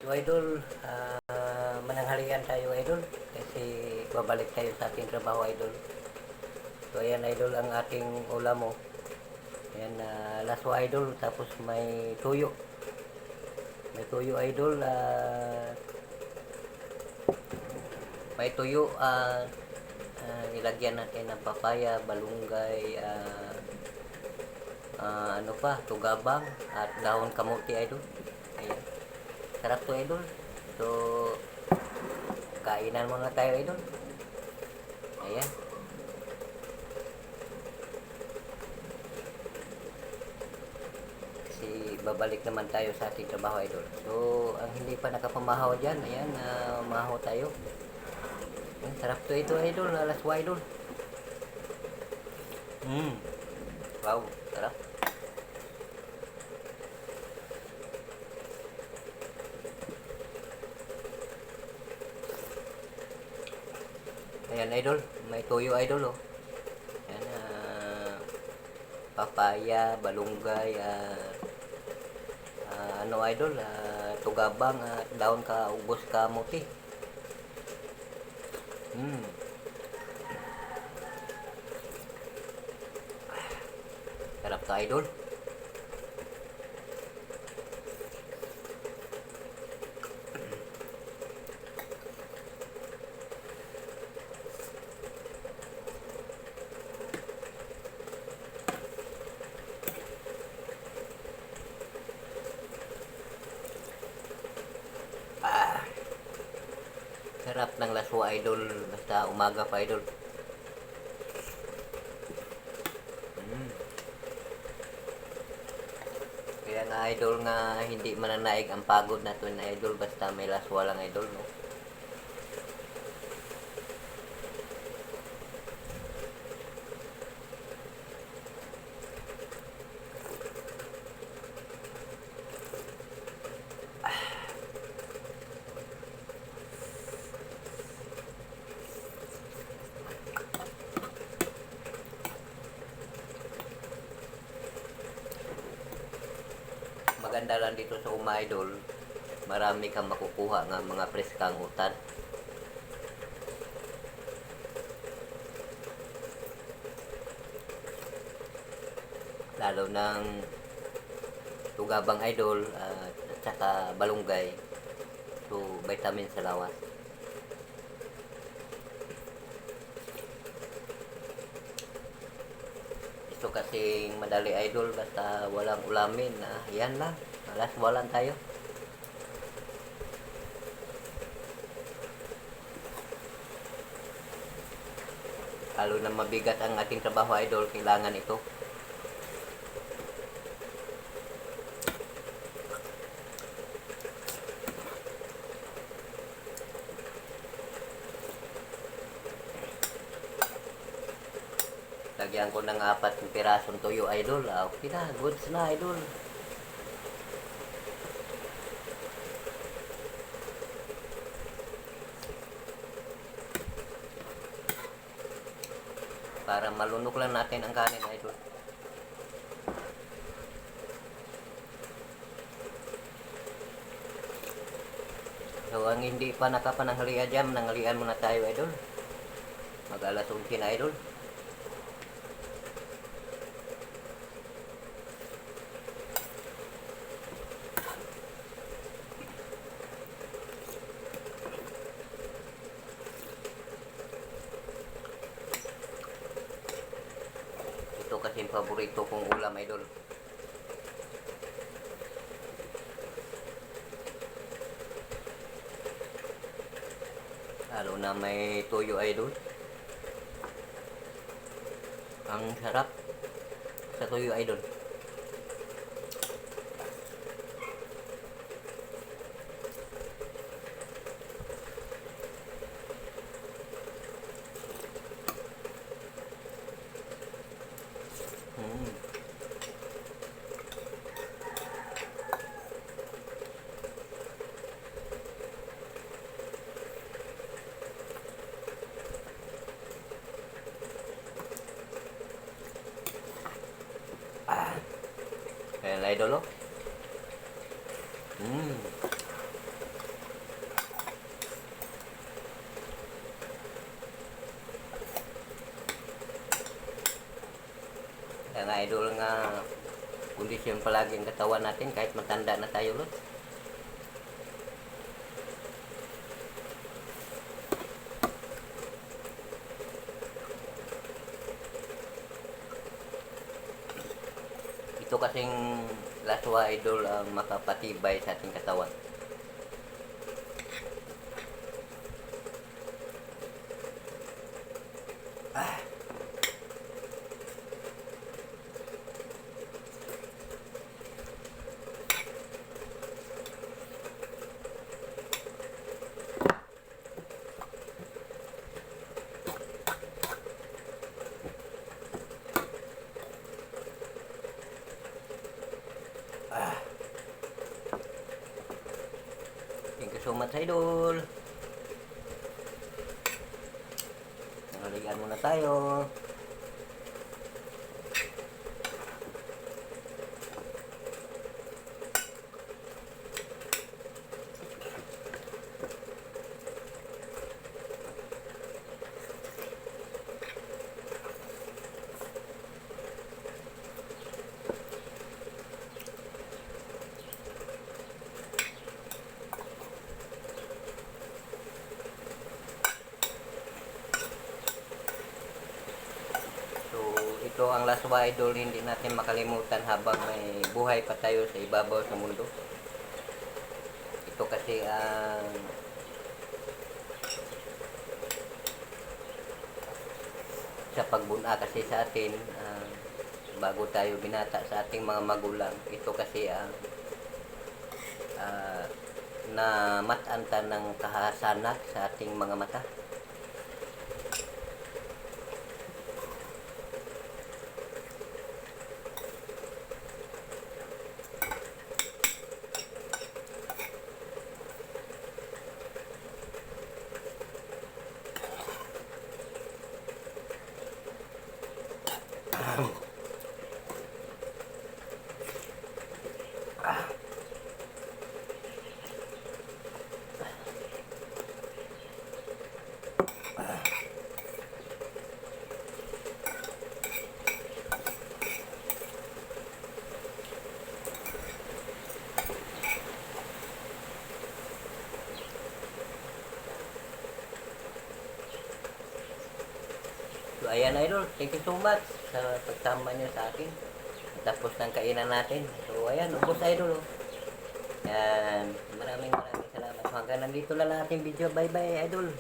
So, idol, mananghalian tayo idol kasi babalik tayo sa ating trabaho idol. So ayan idol ang ating ulam mo. Ayan, laso idol, tapos may tuyo. May tuyo idol, may tuyo, ilagyan natin ng papaya, balunggay, ano pa, tugabang at dahon kamuti idol. Ayan. Sarap to idol. So kainan muna tayo idol. Ayan. Kasi babalik naman tayo sa ating trabaho idol. So ang hindi pa nakapamahaw dyan, ayan, mahaw tayo. Ayan, sarap to ito idol, alaswa idol. Wow, sarap. Ayan idol, may tuyo idol oh. Ayan, papaya, balunggay, ano idol, tugabang at daon ka ubos kamuti. Sarap to idol. Sarap ng laswa idol, basta umaga pa idol. Kaya nga idol nga hindi mananaig ang pagod natin idol basta may laswa lang idol no. Maganda lang dito sa idol, marami kang makukuha nga mga preskang utan. Lalo ng tugabang idol at saka balunggay. So vitamin sa lawas. Ito kasing madali idol basta walang ulamin. Yan lang, alas walan tayo. Lalo na mabigat ang ating trabaho idol, kailangan ito. Lagyan ko ng 4 pirasong tuyo idol. Okay na, goods na idol. Para malunok lang natin ang kanin idol. So ang hindi pa nakapananghalian dyan, nanghalian muna tayo idol. Mag-alas 11 na idol. Ito kasi paborito kong ulam idol. Lalo na may tuyo idol. Ang sarap sa tuyo idol. Ayan idol oh. mga idol nga kondisyon palagi ang katawan natin kahit matanda na tayo lot. Ito kasing laswa idol ang makapatibay sa ating katawan. Thank you so much idol. Nangalian muna tayo. Ito ang laswa idol, hindi natin makalimutan habang may buhay pa tayo sa ibabaw sa mundo. Ito kasi ang sa pagbuna kasi sa atin, bago tayo binata sa ating mga magulang, ito kasi ang na matanta ng kahasanak sa ating mga mata. So ayan idol, thank you so much sa pagsama niyo sa akin. Tapos ng kainan natin. So ayan, ubos idol. Yan, maraming salamat. Hanggang nandito lang ang ating video. Bye bye idol.